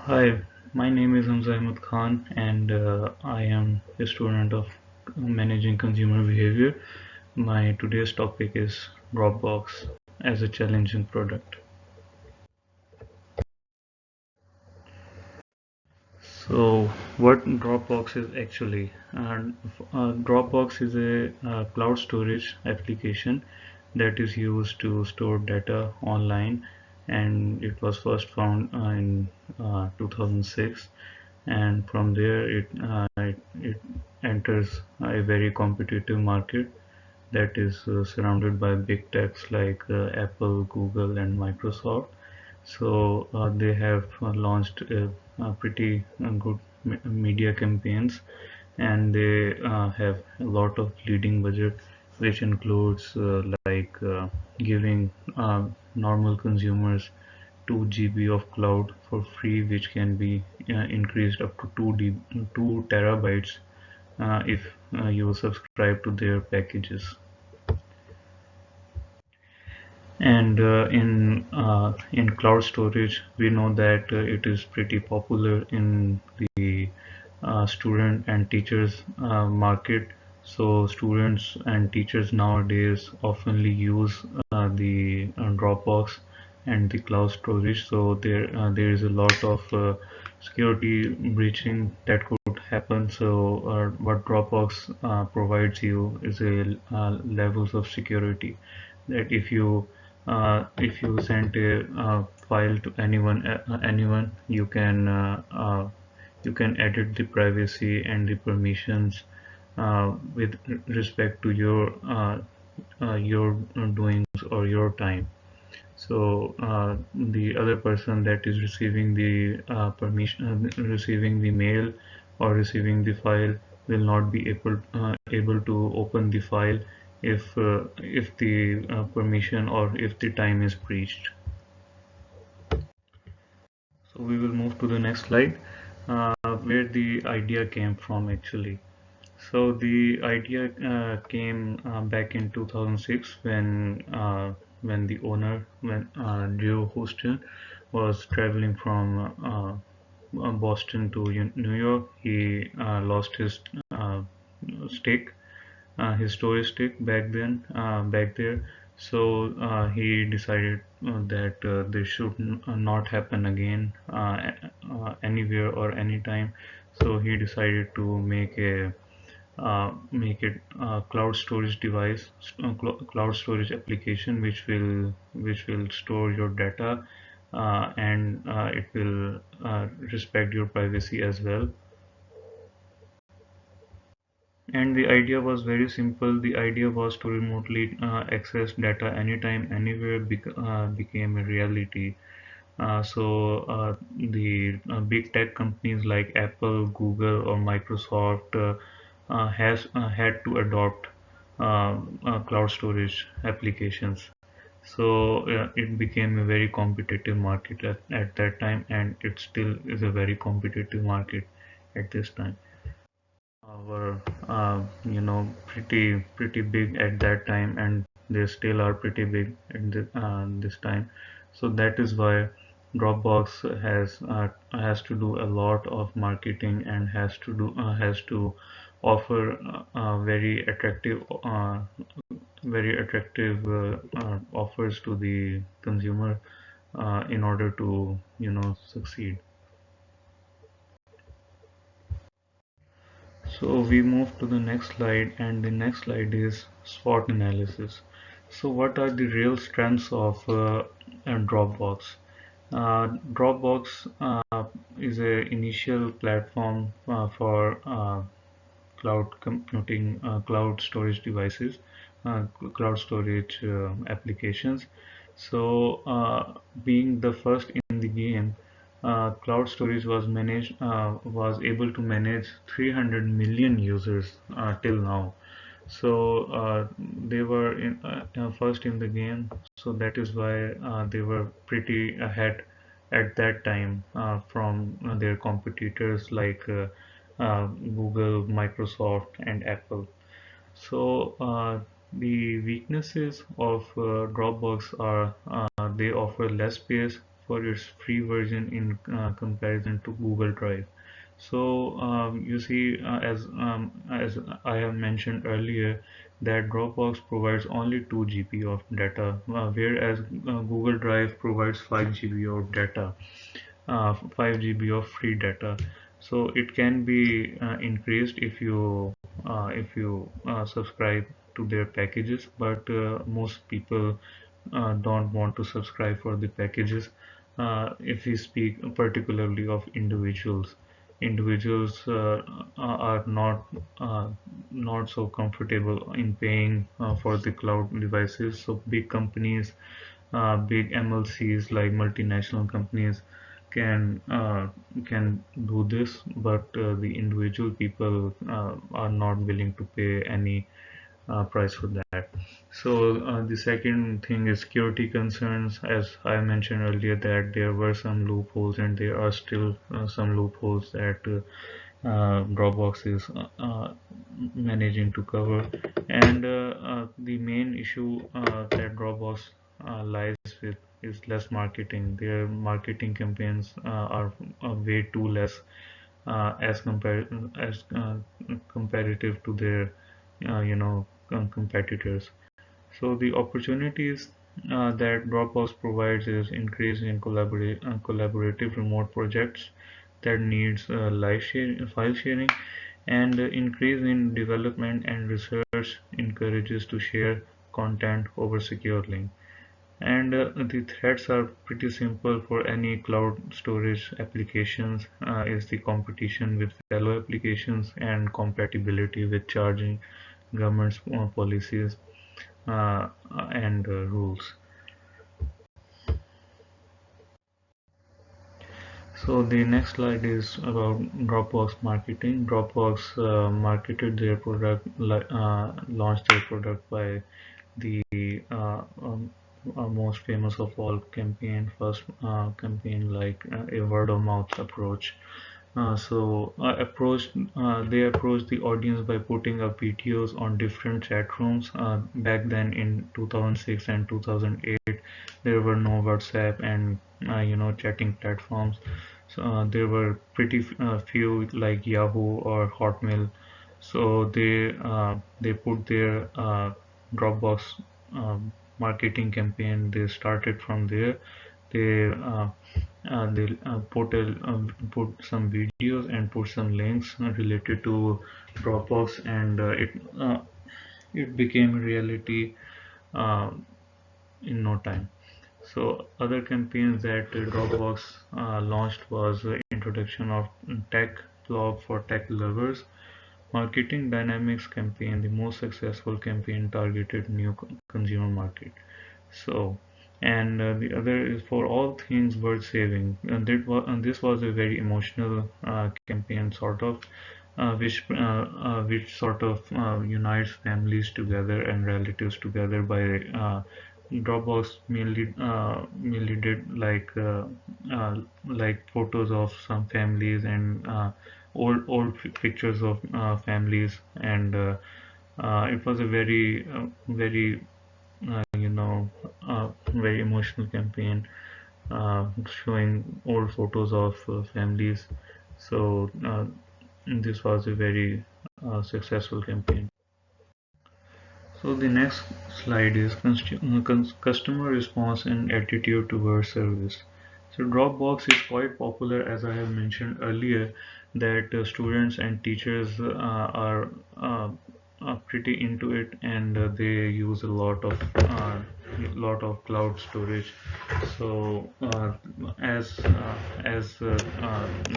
Hi, my name is Hamza Ahmed Khan, and I am a student of managing consumer behavior. My today's topic is Dropbox as a challenging product. So, what Dropbox is actually? Dropbox is a cloud storage application that is used to store data online, and it was first found in 2006. And from there it enters a very competitive market that is surrounded by big techs like Apple, Google, and Microsoft. So they have launched a pretty good media campaigns, and they have a lot of leading budget, which includes giving normal consumers 2 GB of cloud for free, which can be increased up to 2 terabytes if you subscribe to their packages. And in cloud storage, we know that it is pretty popular in the student and teachers market. So students and teachers nowadays oftenly use the Dropbox and the cloud storage. So there is a lot of security breaching that could happen. So what Dropbox provides you is a levels of security that if you send a file to anyone, you can edit the privacy and the permissions with respect to your doings or your time. So the other person that is receiving the receiving the mail or receiving the file will not be able to open the file if the permission or if the time is breached. So we will move to the next slide, where the idea came from actually. So the idea came back in 2006 when the owner, when Joe Houston was traveling from Boston to New York. He lost stick, his storage stick back there. So he decided that this should not happen again anywhere or anytime. So he decided to make it a cloud storage device, cloud storage application, which will store your data, and it will respect your privacy as well. And the idea was very simple. The idea was to remotely access data anytime, anywhere became a reality. The big tech companies like Apple, Google, or Microsoft has had to adopt cloud storage applications. So it became a very competitive market at that time, and it still is a very competitive market at this time. Were pretty big at that time, and they still are pretty big at this time. So that is why Dropbox has to do a lot of marketing and has to offer very attractive offers to the consumer in order to succeed. So we move to the next slide, and the next slide is SWOT analysis. So what are the real strengths of Dropbox? Dropbox is a initial platform for cloud computing, cloud storage devices, cloud storage applications. So, being the first in the game, cloud storage was able to manage 300 million users till now. So they were first in the game, so that is why they were pretty ahead at that time from their competitors like Google, Microsoft, and Apple. So the weaknesses of Dropbox are they offer less space for its free version in comparison to Google Drive. So you see, as I have mentioned earlier, that Dropbox provides only 2 GB of data, whereas Google Drive provides 5 GB of data, 5 GB of free data. So it can be increased if you subscribe to their packages, but most people don't want to subscribe for the packages. If we speak particularly of individuals are not so comfortable in paying for the cloud devices. So big companies, big MLCs like multinational companies can do this, but the individual people are not willing to pay any price for that. So the second thing is security concerns. As I mentioned earlier, that there were some loopholes and there are still some loopholes that Dropbox is managing to cover. And the main issue that Dropbox lies with is less marketing. Their marketing campaigns are way too less as comparative to their competitors. So the opportunities that Dropbox provides is increase in collaborative remote projects that needs file sharing, and increase in development and research encourages to share content over secure link. And the threats are pretty simple for any cloud storage applications, is the competition with fellow applications and compatibility with charging government's policies and rules. So the next slide is about Dropbox marketing. Dropbox launched their product by the most famous of all first campaign, like a word of mouth approach. They approached the audience by putting up videos on different chat rooms. Back then in 2006 and 2008, there were no WhatsApp and chatting platforms. So there were pretty few like Yahoo or Hotmail. So they put their Dropbox marketing campaign. They started from there. They put some videos and put some links related to Dropbox, and it became reality uh, in no time. So other campaigns that Dropbox launched was introduction of tech blog for tech lovers, marketing dynamics campaign, the most successful campaign targeted new consumer market. So, and the other is for all things worth saving. And this was a very emotional campaign, sort of, which sort of unites families together and relatives together by Dropbox mainly did like photos of some families and old pictures of families, and it was a very very emotional campaign, showing old photos of families. So this was a very successful campaign. So the next slide is customer response and attitude towards service. So Dropbox is quite popular, as I have mentioned earlier, that students and teachers are pretty into it, and they use a lot of cloud storage. So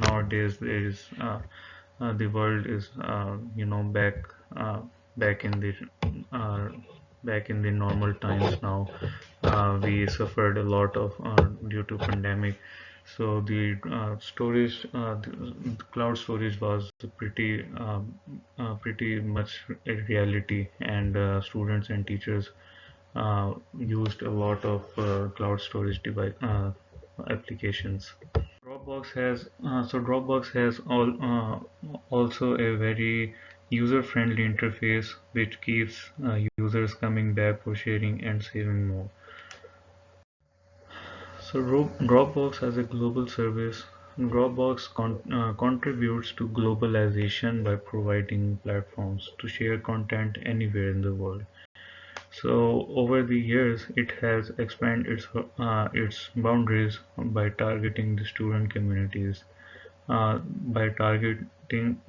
nowadays there is the world is uh, back in the uh, back in the normal times now. We suffered a lot of due to pandemic. So the the cloud storage was pretty much a reality, and students and teachers used a lot of cloud storage device applications. Dropbox has also a very user-friendly interface, which keeps users coming back for sharing and saving more. So Dropbox as a global service, Dropbox contributes to globalization by providing platforms to share content anywhere in the world. So over the years, it has expanded its boundaries by targeting the student communities, by targeting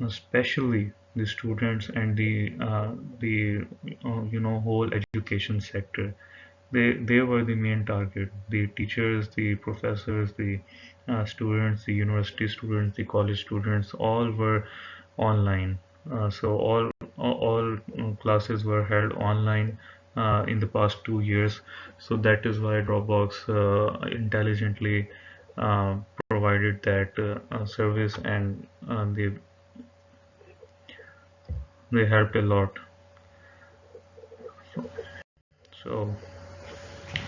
especially the students and the whole education sector. They were the main target. The teachers, the professors, the students, the university students, the college students, all were online. So all classes were held online in the past 2 years. So that is why Dropbox intelligently uh, provided that service, and they helped a lot. So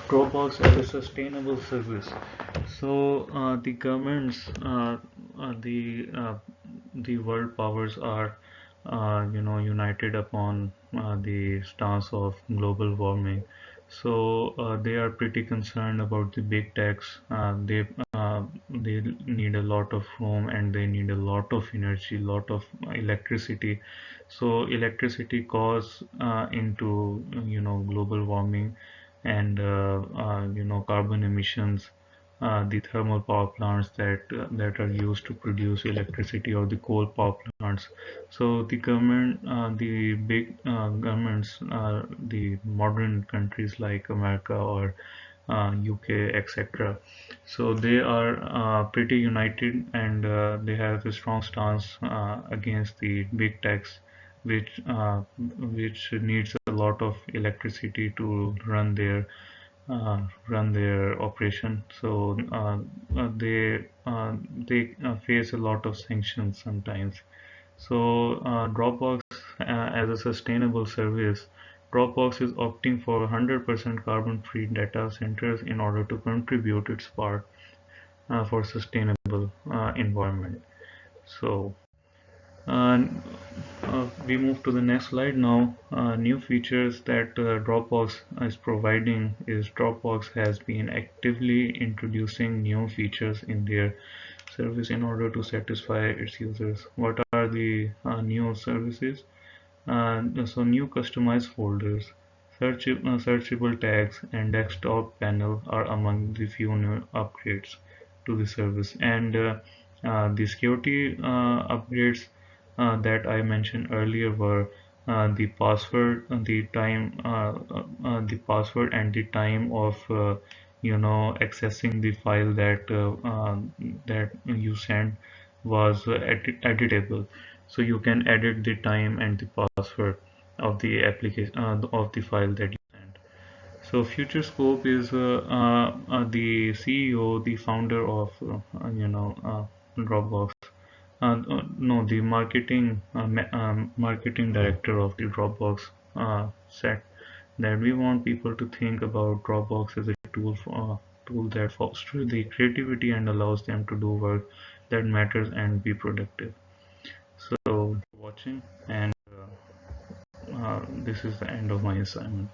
Dropbox as a sustainable service. So the governments, the world powers are, united upon the stance of global warming. So they are pretty concerned about the big techs. They need a lot of room and they need a lot of energy, lot of electricity. So electricity cause into global warming and carbon emissions, the thermal power plants that are used to produce electricity, or the coal power plants. So the big governments, the modern countries like America or UK, etc. So they are pretty united, and they have a strong stance against the big techs, which needs a lot of electricity to run their operation. So they face a lot of sanctions sometimes. So Dropbox, as a sustainable service, Dropbox is opting for 100% carbon-free data centers in order to contribute its part for sustainable environment. So uh, we move to the next slide now. New features that Dropbox is providing is Dropbox has been actively introducing new features in their service in order to satisfy its users. What are the new services? So new customized folders, searchable tags, and desktop panel are among the few new upgrades to the service. And the security upgrades that I mentioned earlier were the password, the password and the time of accessing the file that you sent was editable. So you can edit the time and the password of the application of the file that you send. So future scope is the CEO, the founder of Dropbox. No, the marketing director of the Dropbox said that we want people to think about Dropbox as a tool that fosters the creativity and allows them to do work that matters and be productive. So watching, and this is the end of my assignment.